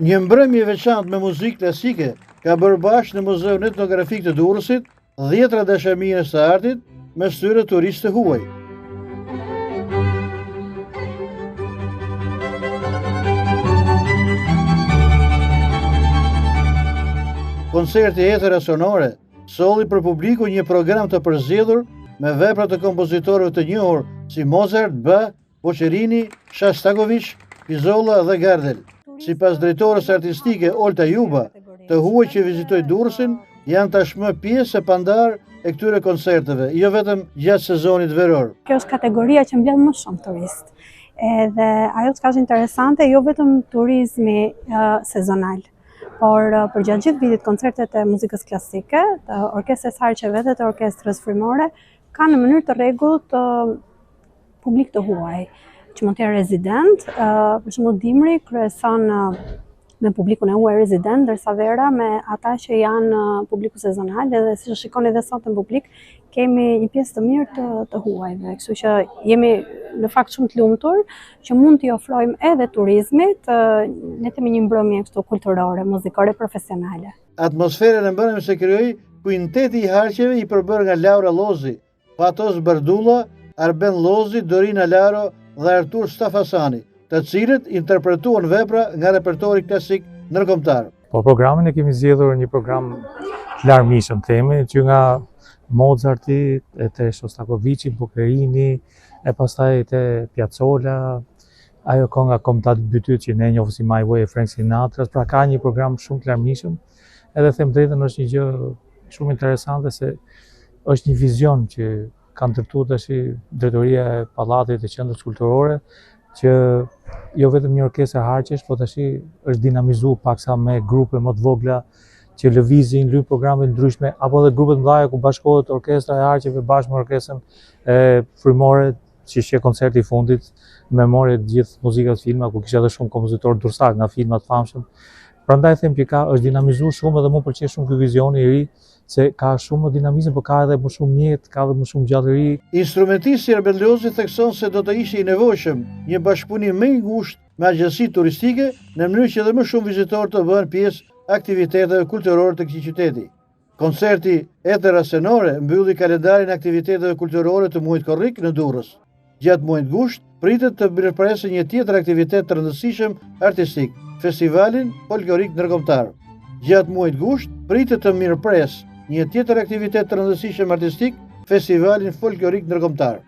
Një mbrëmje veçantë me muzikë klasike ka bërë bashkë në Muzeun Etnografik të Durrësit 10 dashamirës së artit me syre turistë të huaj. Koncerti Ethera Sonore solli për publiku një program të përzgjedhur me vepra të kompozitorëve të njohur si Mozart, Bach, Boccherini, Shostakovich, Piazzolla dhe Gardel. Sipas drejtorës artistike Olta Juba, të huaj që vizitoj Durrësin janë tashmë pjesë e pandar e këtyre koncerteve, jo vetëm gjatë sezonit veror. Kjo është kategoria që mbledh më shumë turist. Edhe ajo që është interesante, jo vetëm turizmi sezonal, por për gjatë gjithë vitit koncertet e muzikës klasike, të orkestrës harqeve dhe të orkestrës frymore, kanë në mënyrë të rregullt publik të huaj, që mund të jenë rezident, për shembull dimri kryeson me publikun e huaj rezident, ndërsa vera me ata që janë publiku sezonal, edhe siç shikoni edhe sot në publik, kemi një pjesë të mirë të huajve, kështu që jemi në fakt shumë të lumtur që mund t'i ofrojmë edhe turizmit, le të themi një mbrëmje kështu kulturore, muzikore, profesionale. Atmosferën e mbrëmjes se krijoi Kuinteti i Harqeve i përbërë nga Laura Lozi, Fatos Bardulla, Arben Lozi, Dorina Laro dhe Artur Stafasani, të cilët interpretuan vepra nga repertori klasik ndërkombëtar. Po programin e kemi zgjedhur një program të larmishëm, themi, që nga Mozarti, e te Shostakovichi, Boccherini, e pastaj te Piazzolla, ajo konga kombëtar bytyt që ne njohim si My Way e Frank Sinatra, pra ka një program shumë të larmishëm, edhe them drejtën është një gjë shumë interesante se është një vizion që ka ndërtuar tash drejtoria e pallatit të qendrës kulturore, që jo vetëm një orkestër harqesh, po tash është dinamizuar paksa me grupe më të vogla që lëvizin, lyjnë programe ndryshme, apo edhe grupe të mëdha ku bashkohet orkestra e harqeve bashkë me orkestrën e frymore, që ishte koncerti i fundit në memorie të gjithë muzikës filma, ku kishte edhe shumë kompozitorë dursak nga filma të famshëm. Prandaj them që është dinamizuar shumë edhe më pëlqen shumë ky vizion i ri, se ka shumë dinamizëm, por ka edhe më shumë mjet, ka edhe më shumë gjallëri. Instrumentisti Arben Lozi thekson se do të ishte i nevojshëm një bashkëpunim më i ngushtë me agjencitë turistike, në mënyrë që edhe më shumë vizitorë të bëhen pjesë aktiviteteve kulturore të këtij qyteti. Koncerti Ethera Sonore mbylli kalendarin e aktiviteteve kulturore të muajit korrik në Durrës. Gjatë muajit gusht pritet të mirëpresë një tjetër aktivitet të rëndësishëm artistik, festivalin folklorik ndërkombëtar. Gjatë muajit gusht pritet të mirëpresë një tjetër aktivitet të rëndësishëm artistik, festivalin folklorik ndërkombëtar.